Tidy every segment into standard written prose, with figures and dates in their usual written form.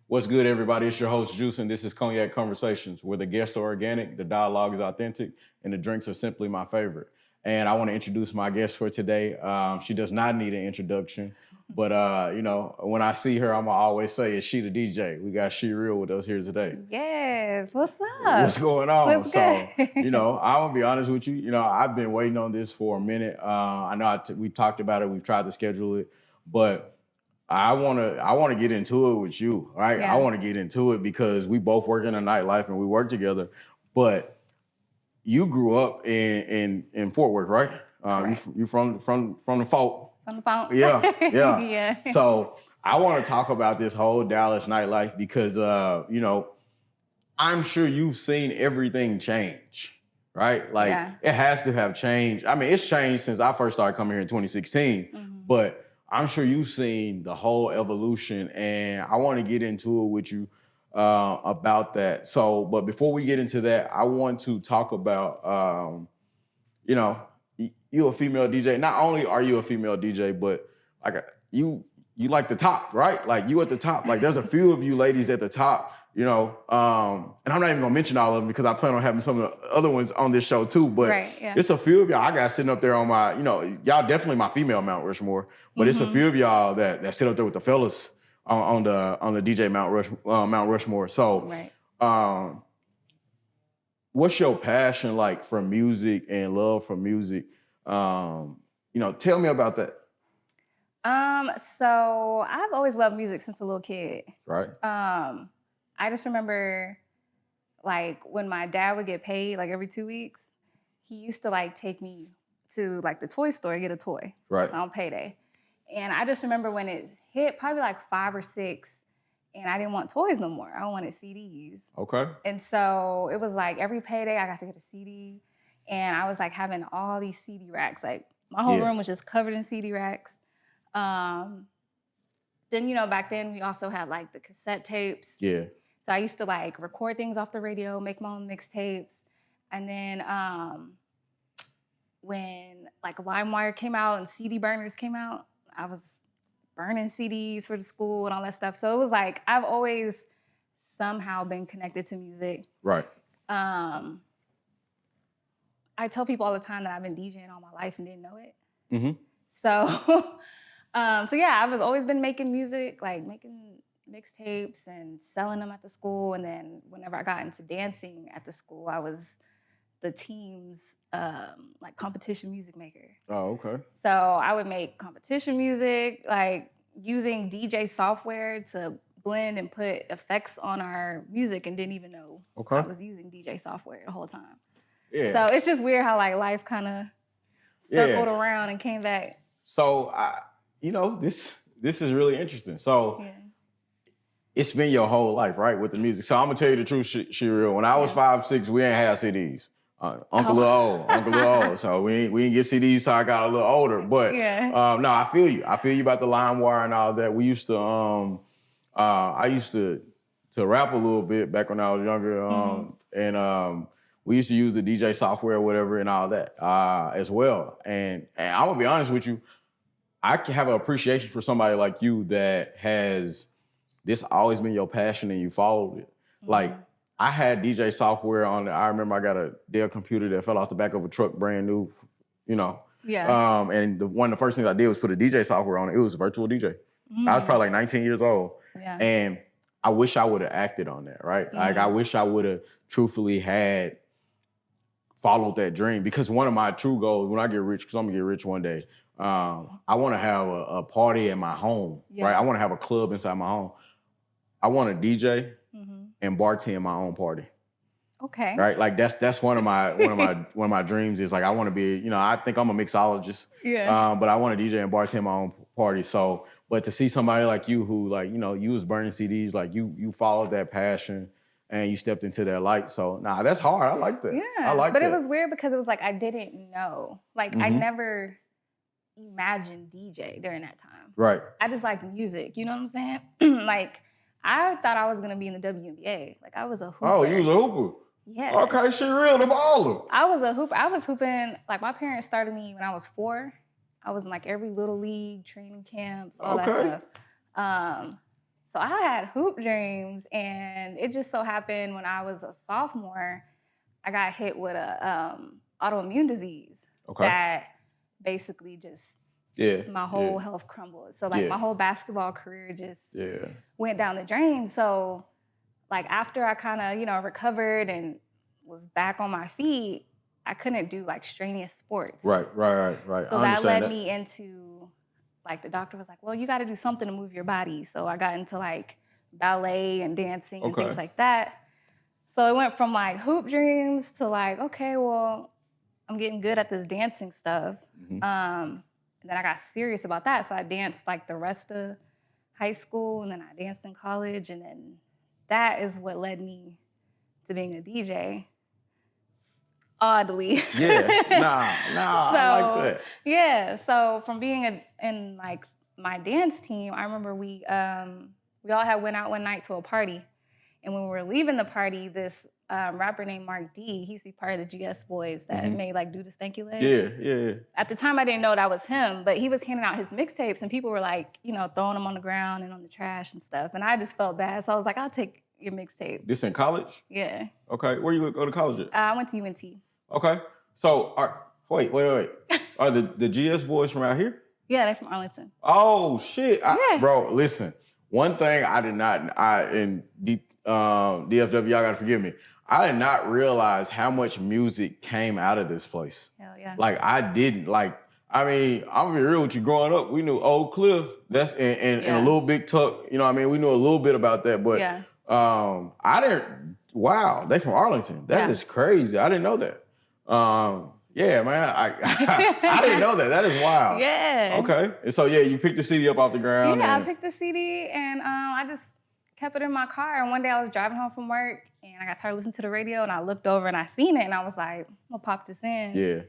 What's good, everybody? It's your host, Juice, and this is Cognac Conversations, where the guests are organic, the dialogue is authentic, and the drinks are simply my favorite. And I want to introduce my guest for today. She does not need an introduction, but when I see her, I'm gonna always say, "Is she the DJ?" We got She Real with us here today. Yes. What's What's up? going on? What's good? So, I'm gonna be honest with you. I've been waiting on this for a minute. I know we talked about it. We've tried to schedule it, but I wanna get into it with you, right? I Yeah. want to get into it because we both work in a nightlife and we work together. But you grew up in Fort Worth, right? Correct. You from the Fort. On the phone. Yeah, yeah. Yeah. So I want to talk about this whole Dallas nightlife because I'm sure you've seen everything change, right? Like Yeah. it has to have changed. I mean, it's changed since I first started coming here in 2016, Mhm. but I'm sure you've seen the whole evolution, and I want to get into it with you about that. So, but before we get into that, I want to talk about, you know, you a female DJ. Not only are you a female DJ, but like you like the top, right? Like you at the top. Like there's a few of you ladies at the top, and I'm not even gonna mention all of them because I plan on having some of the other ones on this show too. But Right. Yeah. it's a few of y'all I got sitting up there on my, y'all definitely my female Mount Rushmore, but it's a Mhm. few of y'all that sit up there with the fellas on the DJ Mount Rushmore. So, Right. um, what's your passion like for music and love for music? Tell me about that. So I've always loved music since a little kid. Right. I just remember like when my dad would get paid like every 2 weeks, he used to like take me to like the toy store and get a toy Right. on payday. And I just remember when it hit probably like 5 or 6, and I didn't want toys no more. I wanted CDs. Okay. And so it was like every payday I got to get a CD. And I was like having all these CD racks. Like my whole Yeah. room was just covered in CD racks. Um, then, back then we also had like the cassette tapes. Yeah. So I used to like record things off the radio, make my own mixtapes. And then when like LimeWire came out and CD burners came out, I was burning CDs for the school and all that stuff. So it was like I've always somehow been connected to music. Right. I tell people all the time that I've been DJing all my life and didn't know it. Mm-hmm. So, so yeah, I've always been making music, like making mixtapes and selling them at the school. And then whenever I got into dancing at the school, I was the team's like competition music maker. Oh, okay. So I would make competition music, like using DJ software to blend and put effects on our music, and didn't even know Okay. I was using DJ software the whole time. Yeah. So it's just weird how like life kind of circled around and came back. So this is really interesting. So Yeah. it's been your whole life, right, with the music. So I'm gonna tell you the truth, she real. When I was 5'6", we ain't have CDs. Uncle little old. So we didn't get CDs till I got a little older. But no, I feel you. I feel you about the LimeWire and all that. We used to I used to rap a little bit back when I was younger. And we used to use the DJ software or whatever and all that as well. And I'm gonna be honest with you, I can have an appreciation for somebody like you that has this always been your passion and you followed it. Like I had DJ software on there. I remember I got a Dell computer that fell off the back of a truck, brand new, Yeah. And one of the first things I did was put a DJ software on it. It was virtual DJ. I was probably like 19 years old. Yeah. And I wish I would have acted on that, right? Like I wish I would have truthfully had followed that dream, because one of my true goals when I get rich, because I'm gonna get rich one day, I want to have a party at my home, right? I want to have a club inside my home. I want to DJ and bartend my own party. Okay. Right, like that's one of my dreams is like I want to be, I think I'm a mixologist, but I want to DJ and bartend my own party. So, but to see somebody like you who like you was burning CDs, like you followed that passion and you stepped into that light. So that's hard. I like that. Yeah, I like but that. it was weird because it was like I didn't know. Like I never imagined DJ during that time. Right. I just like music. You know what I'm saying? Like I thought I was gonna be in the WNBA. Like I was a hooper. Oh, you was a hooper. Yeah. Okay, she real, the baller. I was a hooper. I was hooping. Like my parents started me when I was 4. I was in like every little league, training camps, all that stuff. So I had hoop dreams, and it just so happened when I was a sophomore, I got hit with a autoimmune disease that basically just my whole health crumbled. So like my whole basketball career just went down the drain. So like after I kind of, you know, recovered and was back on my feet, I couldn't do like strenuous sports. Right. So that led me into, like, the doctor was like, well, you got to do something to move your body. So I got into like ballet and dancing and things like that. So it went from like hoop dreams to like, okay, well, I'm getting good at this dancing stuff. And then I got serious about that. So I danced like the rest of high school, and then I danced in college, and then that is what led me to being a DJ. Oddly. I like that. Yeah, so from being in like my dance team, I remember we all had went out one night to a party, and when we were leaving the party, this rapper named Mark D, he's part of the GS Boys that made like Do the Stanky Leg. Yeah. At the time, I didn't know that was him, but he was handing out his mixtapes, and people were like, you know, throwing them on the ground and on the trash and stuff, and I just felt bad, so I was like, I'll take your mixtape. This in college? Yeah. Okay, where you go to college at? I went to UNT. Okay, so wait. Are the GS Boys from out here? Yeah, they're from Arlington. Oh shit, bro! Listen, one thing in DFW, y'all gotta forgive me. I did not realize how much music came out of this place. Hell yeah! Like I didn't like. I mean, I'm gonna be real with you. Growing up, we knew Old Cliff. That's and a little Big Tuck. You know, what I mean, we knew a little bit about that, but I didn't. Wow, they from Arlington. That is crazy. I didn't know that. Yeah, man. I didn't know that. That is wild. Yeah. Okay. And so you picked the CD up off the ground. Yeah, I picked the CD and I just kept it in my car. And one day I was driving home from work and I got tired of listening to the radio and I looked over and I seen it and I was like, I'm gonna pop this in. Yeah.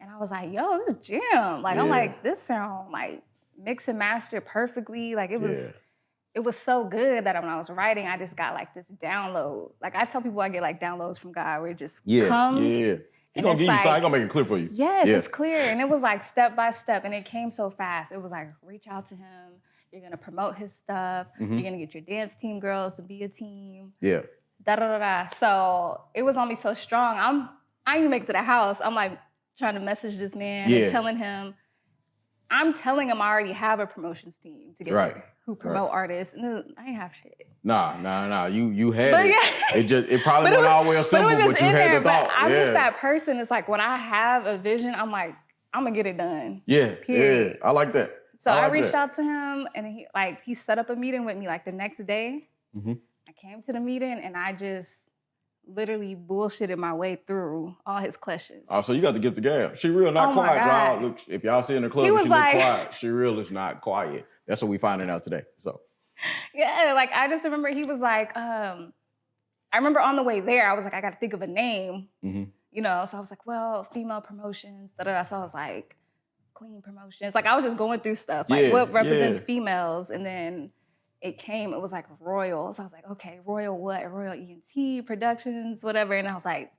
And I was like, yo, this is jam. Like I'm like, this sound like mix and master perfectly. Like it was so good that when I was writing, I just got like this download. Like I tell people I get like downloads from God where it just comes. Yeah. He's gonna give you something, he's gonna make it clear for you. Yes, it's clear. And it was like step by step and it came so fast. It was like, reach out to him. You're gonna promote his stuff. You're gonna get your dance team girls to be a team. Yeah. So it was on me so strong. I didn't even make it to the house. I'm like trying to message this man and telling him I already have a promotions team together who promote artists. And I ain't have shit. Nah. You had it. It probably wasn't always simple, but you had the thought. I'm just that person. It's like when I have a vision, I'm like, I'm gonna get it done. Yeah. Period. Yeah. I like that. So I reached out to him and he set up a meeting with me like the next day. I came to the meeting and I just literally bullshitted my way through all his questions. Oh, so you got to get the gab. She real not quiet, y'all. Look, if y'all see in the club, she look quiet. She real is not quiet. That's what we finding out today. So. Yeah, like I just remember he was like, I remember on the way there, I was like, I got to think of a name, you know? So I was like, well, female promotions, So I was like, Queen Promotions. Like I was just going through stuff, like what represents females. And then it was like Royal. So I was like, okay, Royal what? Royal ENT Productions, whatever. And I was like,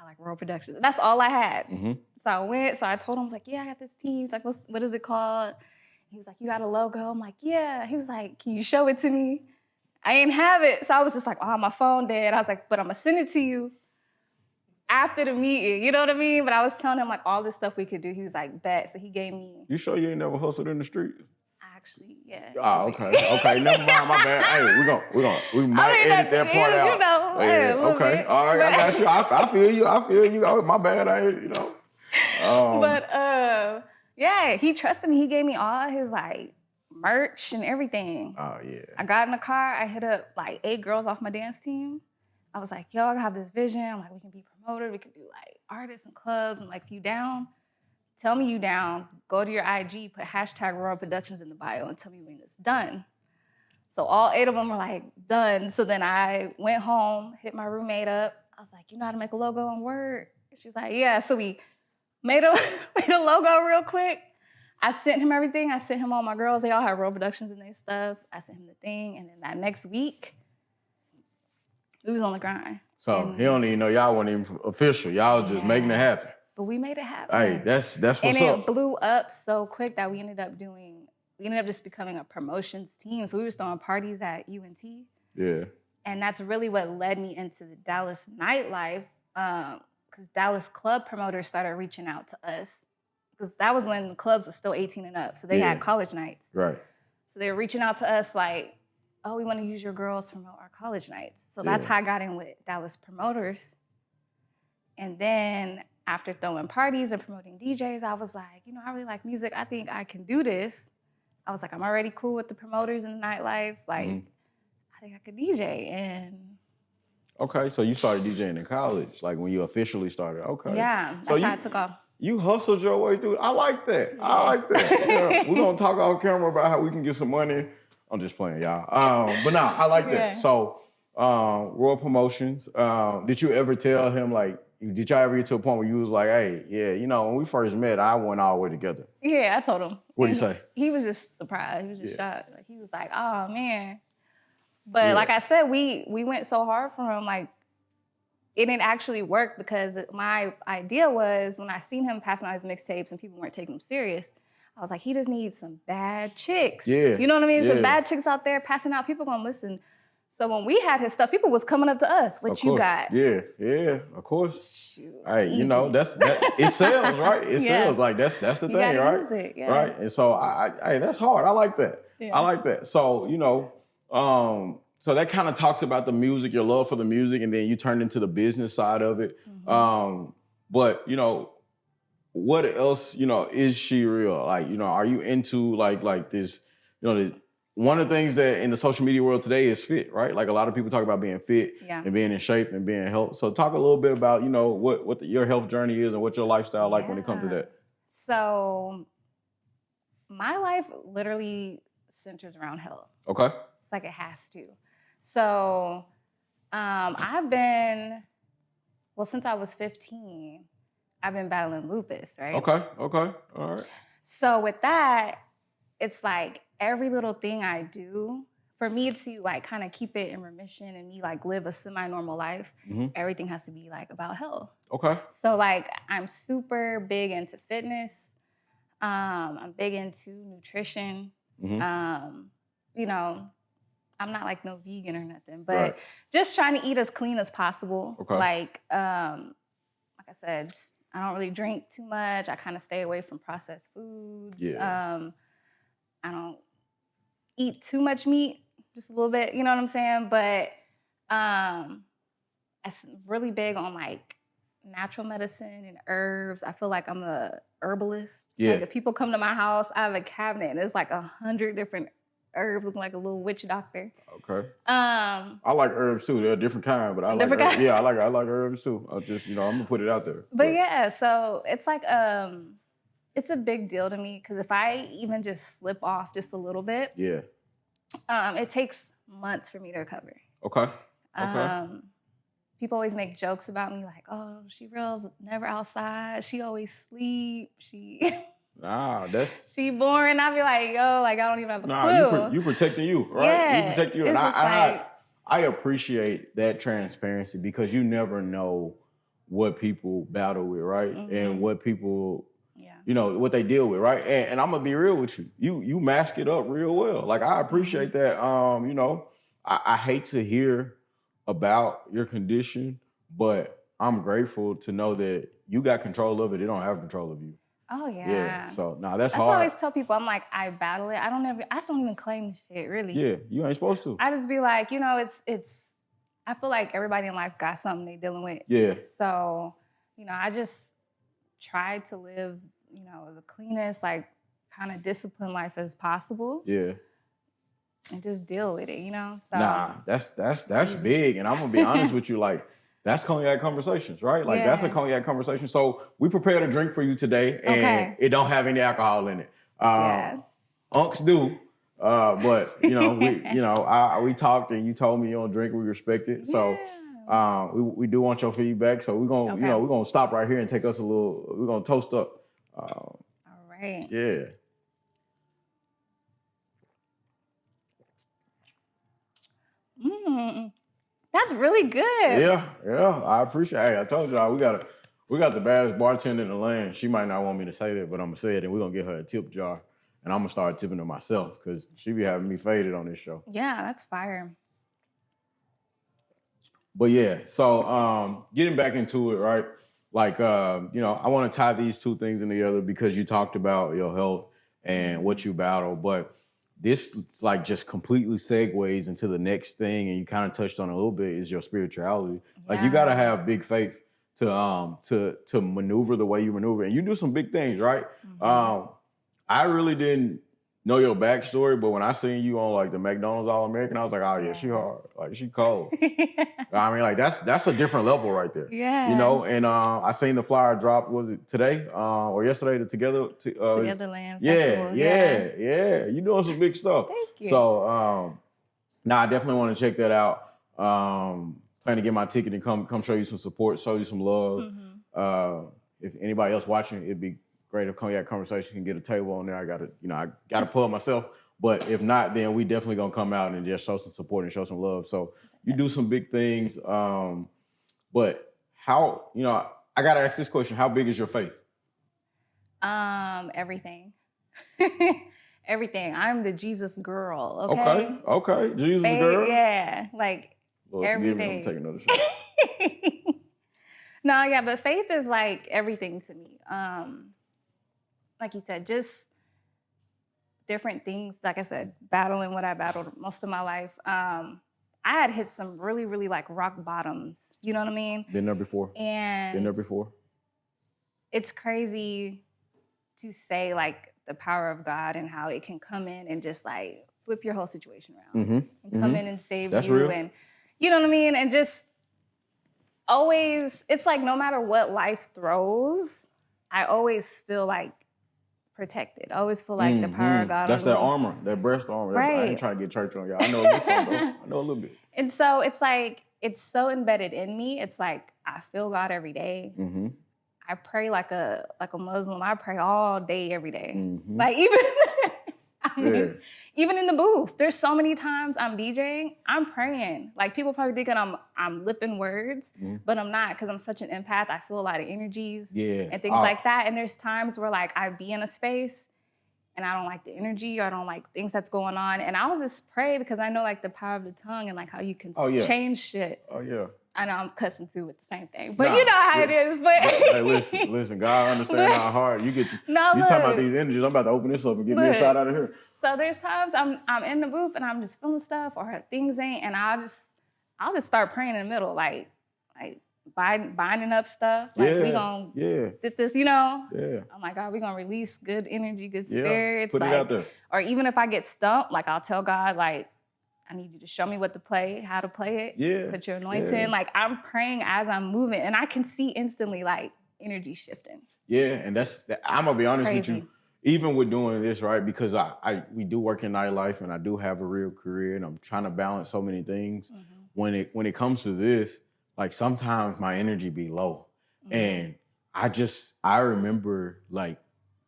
I like Royal Productions. That's all I had. So I went, so I told him, I was like, yeah, I got this team. He's like, what is it called? He was like, you got a logo? I'm like, yeah. He was like, can you show it to me? I didn't have it. So I was just like, oh, my phone dead. I was like, but I'm gonna send it to you after the meeting. You know what I mean? But I was telling him like all this stuff we could do. He was like, bet. So he gave me. You sure you ain't never hustled in the street? Actually, yeah. Oh, okay. Never mind. My bad. Hey, we might edit that part out. You know, okay. Bit. All right, I got you. I feel you. Oh, my bad. Yeah, he trusted me. He gave me all his like merch and everything. Oh yeah. I got in the car. I hit up like 8 girls off my dance team. I was like, yo, I have this vision. I'm like, we can be promoted. We can do like artists and clubs. And like, if you down, tell me you down. Go to your IG, put hashtag Royal Productions in the bio and tell me when it's done. So all 8 of them were like, done. So then I went home, hit my roommate up. I was like, you know how to make a logo in Word? She was like, yeah. So we made a logo real quick. I sent him everything. I sent him all my girls. They all had Royal Productions in their stuff. I sent him the thing. And then that next week, we was on the grind. So he don't even know y'all weren't even official. Y'all just making it happen. But we made it happen. Hey, that's what's up. And it blew up so quick that we ended up doing we ended up just becoming a promotions team. So we were throwing parties at UNT. Yeah. And that's really what led me into the Dallas nightlife, because Dallas club promoters started reaching out to us. Because that was when clubs were still 18 and up. So they had college nights. Right. So they were reaching out to us like, oh, we want to use your girls to promote our college nights. So that's how I got in with Dallas promoters. And then after throwing parties and promoting DJs, I was like, you know, I really like music. I think I can do this. I was like, I'm already cool with the promoters in the nightlife. Like, I think I could DJ. And okay, so you started DJing in college, like when you officially started. Okay. Yeah, that's how I took off. You hustled your way through. I like that. I like that. Yeah, we're gonna talk off camera about how we can get some money. I'm just playing, y'all. But no, I like that. So, Royal Promotions. Did you ever tell him, like, did y'all ever get to a point where you was like, hey, yeah, you know, when we first met, I went all the way together? Yeah, I told him. What'd he say? He was just surprised. He was just shocked. Like, he was like, oh man. But like I said, we went so hard for him. Like, it didn't actually work because my idea was when I seen him passing out his mixtapes and people weren't taking him serious, I was like, he just needs some bad chicks. Yeah. You know what I mean? Some bad chicks out there passing out, people gonna listen. So when we had his stuff, people was coming up to us, what you got? Yeah, of course. Shoot, hey, you know, that it sells, right? It sells. Like that's the thing, right? Right. And so hey, that's hard. I like that. I like that. So, you know, so that kind of talks about the music, your love for the music, and then you turned into the business side of it. But, you know, what else, you know, is She Real? Like, you know, are you into like this, you know, one of the things that in the social media world today is fit, right? Like a lot of people talk about being fit and being in shape and being healthy. So talk a little bit about, you know, what your health journey is and what your lifestyle like when it comes to that. So my life literally centers around health. Okay. It's like it has to. So I've been, well, since I was 15, I've been battling lupus, right? Okay, all right. So with that, it's like every little thing I do, for me to like kind of keep it in remission and me like live a semi-normal life, everything has to be like about health. Okay. So like I'm super big into fitness. I'm big into nutrition. You know, I'm not like no vegan or nothing, but just trying to eat as clean as possible. Okay. Like I said, I don't really drink too much. I kind of stay away from processed foods. I don't eat too much meat, just a little bit, you know what I'm saying? But I'm really big on like natural medicine and herbs. I feel like I'm a herbalist. Like if people come to my house, I have a cabinet and it's like 100 different herbs, looking like a little witch doctor. Okay. I like herbs too. They're a different kind, but I like herbs. Yeah, I like herbs too. I just, you know, I'm gonna put it out there. But yeah, so it's like it's a big deal to me because if I even just slip off just a little bit, it takes months for me to recover. Okay. People always make jokes about me like, oh, She Real's never outside. She always sleep. She boring. I be like, yo, like I don't even have a clue. You protecting you, right? Yeah, you protect you. And I appreciate that transparency because you never know what people battle with, right? And what people, you know, what they deal with, right? And I'm gonna be real with you. You mask it up real well. Like I appreciate that. You know, I hate to hear about your condition, but I'm grateful to know that you got control of it. It don't have control of you. Oh yeah. Yeah. So that's hard. I always tell people, I'm like, I battle it. I just don't even claim shit, really. Yeah, you ain't supposed to. I just be like, you know, it's I feel like everybody in life got something they dealing with. Yeah. So, you know, I just try to live, you know, the cleanest, like kind of disciplined life as possible. Yeah. And just deal with it, you know? So nah, that's big. And I'm gonna be honest with you, like that's cognac conversations, right? Like that's a cognac conversation. So we prepared a drink for you today, and it don't have any alcohol in it. Unks do, but you know, we talked, and you told me you don't drink. We respect it. So we do want your feedback. So we're gonna, you know, we're gonna stop right here and take us a little. We're gonna toast up. All right. Yeah. That's really good. Yeah, I appreciate it. Hey, I told y'all we got the baddest bartender in the land. She might not want me to say that, but I'm gonna say it, and we're gonna get her a tip jar. and I'm gonna start tipping her myself because she be having me faded on this show. Yeah, that's fire. But yeah, so getting back into it, right? Like, you know, I want to tie these two things in together because you talked about your health and what you battle, but this like just completely segues into the next thing, and you kind of touched on it a little bit, is your spirituality. Like you gotta have big faith to maneuver the way you maneuver, and you do some big things, right? I really didn't know your backstory, but when I seen you on like the McDonald's All American, I was like, oh yeah, she hard, like she cold. I mean, like that's a different level right there. Yeah. You know, and I seen the flyer drop. Was it today or yesterday? The Togetherland yeah, Festival. yeah. You doing some big stuff. Thank you. So now I definitely want to check that out. Plan to get my ticket and come show you some support, show you some love. If anybody else watching, it'd be great if Cognac Conversation can get a table on there. I gotta pull it myself. But if not, then we definitely gonna come out and just show some support and show some love. So you do some big things. But how, you know, I gotta ask this question: how big is your faith? Everything. Everything. I'm the Jesus girl. Okay. Jesus girl. Yeah, like Lord, everything. I'm taking another shot. No, yeah, but faith is like everything to me. Like you said, just different things. Like I said, battling what I battled most of my life. I had hit some really, really like rock bottoms. You know what I mean? Been there before. It's crazy to say like the power of God and how it can come in and just like flip your whole situation around and come in and save you. Real. And you know what I mean? And just always, it's like no matter what life throws, I always feel like protected. I always feel like the power of God. That's that armor, that breast armor. Right. I ain't trying to get church on y'all. I know a little though. I know a little bit. And so it's like, it's so embedded in me. It's like, I feel God every day. I pray like a Muslim. I pray all day, every day. Like even, even in the booth, there's so many times I'm DJing, I'm praying. Like people probably thinking I'm lipping words, but I'm not, because I'm such an empath. I feel a lot of energies and things like that. And there's times where like I be in a space and I don't like the energy or I don't like things that's going on. And I'll just pray because I know like the power of the tongue and like how you can change shit. Oh yeah. I know I'm cussing too with the same thing, but you know how it is. But hey, listen, God understands how hard you get. You talking about these energies? I'm about to open this up and get me a shot out of here. So there's times I'm in the booth and I'm just feeling stuff or things ain't, and I'll just start praying in the middle, like binding up stuff. Like we gonna get this, you know. Yeah. Oh my God, we gonna release good energy, good spirits. Put it out there. Or even if I get stumped, like I'll tell God, like, I need you to show me what to play, how to play it. Yeah. Put your anointing. Yeah. Like I'm praying as I'm moving, and I can see instantly like energy shifting. Yeah, and I'm gonna be honest with you. Even with doing this, right? Because we do work in nightlife, and I do have a real career, and I'm trying to balance so many things. When it comes to this, like sometimes my energy be low, and I remember like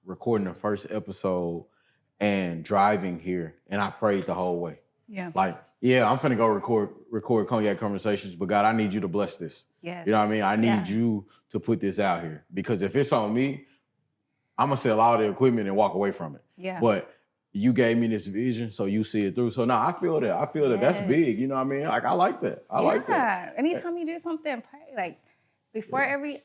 recording the first episode and driving here, and I prayed the whole way. Yeah. Like, I'm finna go record Cognac Conversations, but God, I need you to bless this. Yes. You know what I mean? I need you to put this out here, because if it's on me, I'm gonna sell all the equipment and walk away from it. Yeah. But you gave me this vision, so you see it through. So now I feel that that's big. You know what I mean? Like I like that. I like that. Anytime you do something, pray. Like before every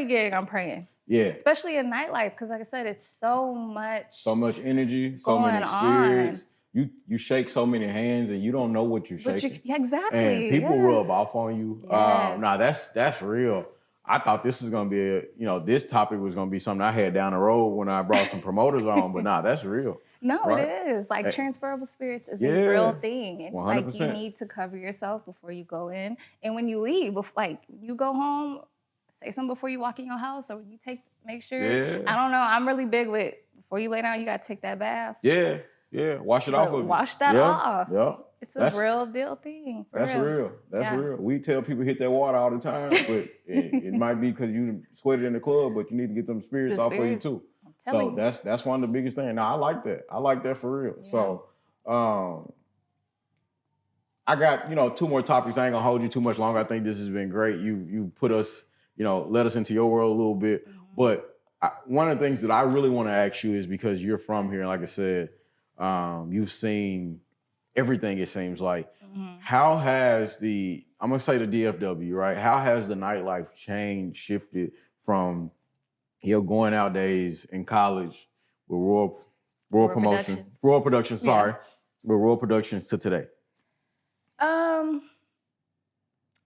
gig, I'm praying. Yeah. Especially in nightlife, because like I said, it's so much energy, so many spirits. You shake so many hands and you don't know what you're shaking. Exactly. And people rub off on you. Yes. That's real. I thought this was gonna be this topic was gonna be something I had down the road when I brought some promoters on, but that's real. No, right? It is. Like transferable spirits is a real thing. And 100%. Like you need to cover yourself before you go in. And when you leave, like you go home, say something before you walk in your house, or when you make sure. Yeah. I don't know. I'm really big with before you lay down, you gotta take that bath. Yeah. Wash it off. Wash that off. Yeah. It's a real deal thing. That's real. That's real. We tell people hit that water all the time, but it might be because you sweated in the club, but you need to get them spirits off for you too. So that's one of the biggest things. Now I like that. I like that for real. Yeah. So I got, 2 more topics. I ain't gonna hold you too much longer. I think this has been great. You put us, let us into your world a little bit. But one of the things that I really want to ask you is because you're from here, and like I said, you've seen everything. It seems like. How has I'm gonna say the DFW, right? How has the nightlife changed, shifted from your going out days in college with Royal Promotion, sorry, with Royal Productions to today? Um,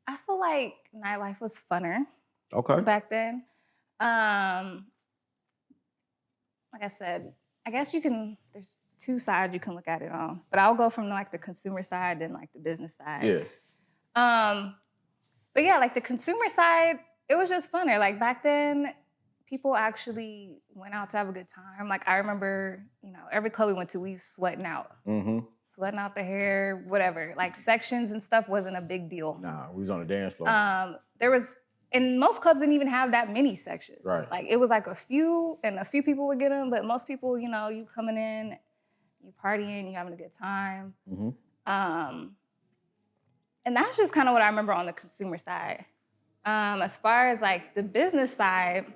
I feel like nightlife was funner. Okay. Back then. Like I said, I guess there's two sides you can look at it on, but I'll go from like the consumer side and like the business side. Yeah. But yeah, like the consumer side, it was just funner. Like back then, people actually went out to have a good time. Like I remember, every club we went to, we was sweating out. Sweating out the hair, whatever. Like sections and stuff wasn't a big deal. Nah, we was on the dance floor. And most clubs didn't even have that many sections. Right. Like it was like a few people would get them, but most people, you coming in, you partying, you having a good time. And that's just kind of what I remember on the consumer side. As far as like the business side,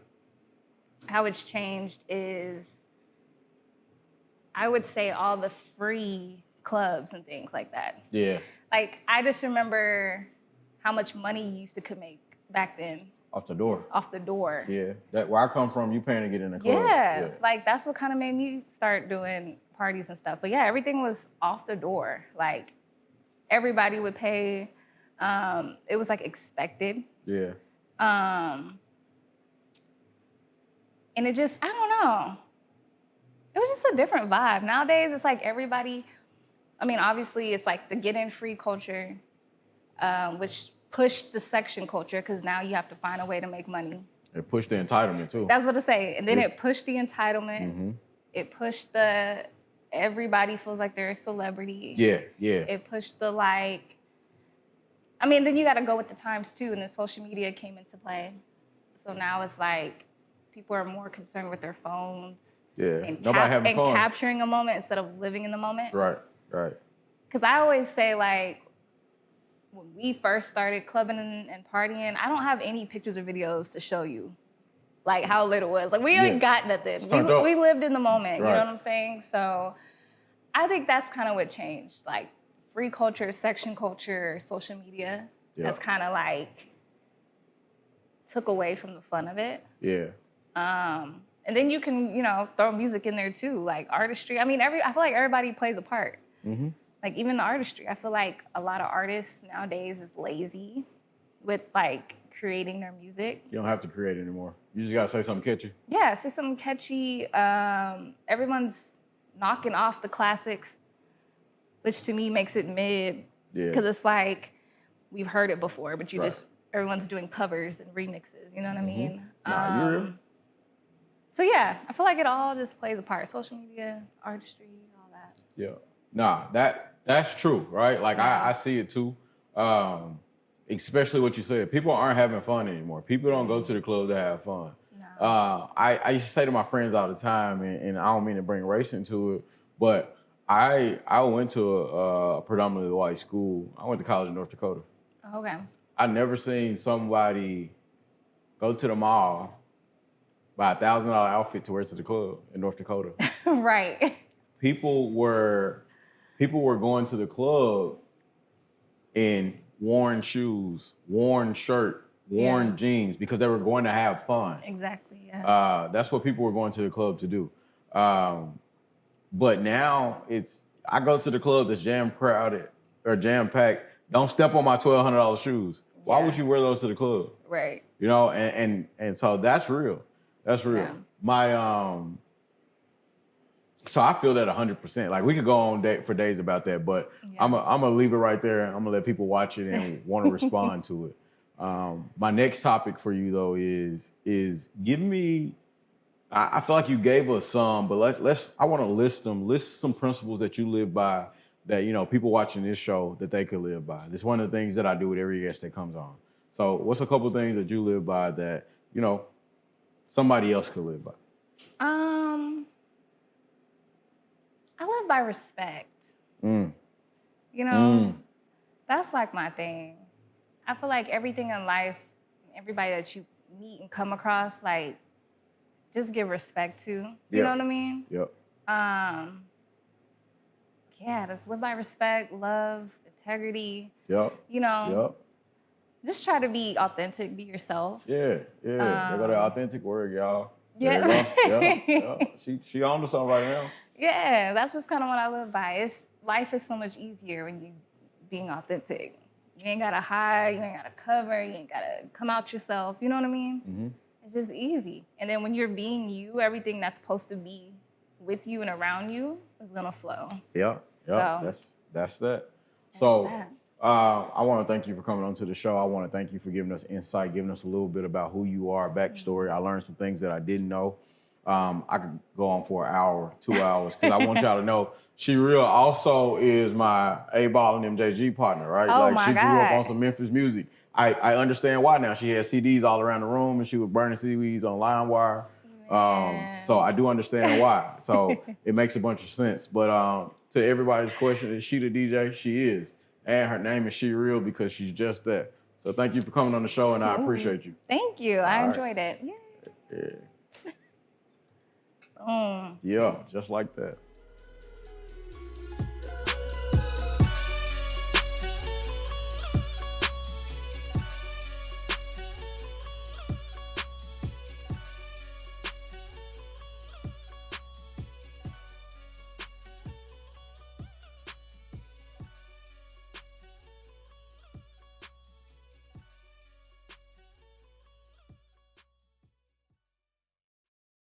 how it's changed is, I would say all the free clubs and things like that. Yeah. Like I just remember how much money you could make back then. Off the door. Yeah. Where I come from, you paying to get in the club. Yeah. Like that's what kind of made me start doing parties and stuff. But yeah, everything was off the door. Like everybody would pay. It was like expected. Yeah. And it just, I don't know. It was just a different vibe. Nowadays, it's like everybody, obviously it's like the get in free culture, which pushed the section culture because now you have to find a way to make money. It pushed the entitlement too. That's what I say. And then it pushed the entitlement. It pushed everybody feels like they're a celebrity. Yeah. It pushed the like, then you got to go with the times too. And then social media came into play. So now it's like people are more concerned with their phones. Yeah. And Nobody having fun. Capturing a moment instead of living in the moment. Right. Because I always say like, when we first started clubbing and partying, I don't have any pictures or videos to show you like how lit it was. Like we ain't got nothing. We lived in the moment, right. You know what I'm saying? So I think that's kind of what changed. Like free culture, section culture, social media has kind of like took away from the fun of it. Yeah. And then you can, throw music in there too, like artistry. I feel like everybody plays a part. Like even the artistry, I feel like a lot of artists nowadays is lazy with like creating their music. You don't have to create anymore. You just gotta say something catchy. Yeah, say something catchy. Everyone's knocking off the classics, which to me makes it mid. Yeah. Because it's like we've heard it before, but everyone's doing covers and remixes. You know what I mean? Nah, you're real. So yeah, I feel like it all just plays a part. Social media, artistry, all that. Yeah. Nah, that's true, right? Like I see it too. Especially what you said. People aren't having fun anymore. People don't go to the club to have fun. No. I used to say to my friends all the time, and I don't mean to bring race into it, but I went to a predominantly white school. I went to college in North Dakota. Okay. I never seen somebody go to the mall, buy a $1,000 outfit to wear to the club in North Dakota. Right. People were going to the club in worn shoes, worn shirt, worn jeans because they were going to have fun. Exactly, yeah. That's what people were going to the club to do. But now I go to the club that's jam crowded or jam packed. Don't step on my $1,200 shoes. Why would you wear those to the club? Right. And so that's real. That's real. Yeah. So I feel that 100%. Like we could go on for days about that, but I'm gonna leave it right there. I'm gonna let people watch it and want to respond to it. My next topic for you though is give me. I feel like you gave us some, but I want to list some principles that you live by that people watching this show that they could live by. This is one of the things that I do with every guest that comes on. So what's a couple of things that you live by that somebody else could live by? I live by respect. That's like my thing. I feel like everything in life, everybody that you meet and come across, like just give respect to. You Yep. know what I mean? Yep. Yeah, just live by respect, love, integrity. Yep. You know, Yep. just try to be authentic, be yourself. Yeah. Yeah. They got that authentic word, y'all. Yeah. There you go. Yeah. She on to something right now. Yeah, that's just kind of what I live by. Life is so much easier when you being authentic. You ain't gotta hide, you ain't gotta cover, you ain't gotta come out yourself. You know what I mean? Mm-hmm. It's just easy. And then when you're being you, everything that's supposed to be with you and around you is gonna flow. Yeah. Yeah. So, that's that. So that. I want to thank you for coming on to the show. I want to thank you for giving us insight, giving us a little bit about who you are, backstory. I learned some things that I didn't know. I could go on for an hour, 2 hours, because I want y'all to know She Real also is my A-Ball and MJG partner, right? Oh like my she grew up God. on some Memphis music. I understand why now. She had CDs all around the room and she was burning CDs on LimeWire. So I do understand why. So it makes a bunch of sense. But to everybody's question, is she the DJ? She is. And her name is She Real because she's just that. So thank you for coming on the show and I appreciate you. Thank you. I enjoyed it. Yeah. Yeah. Yeah, just like that.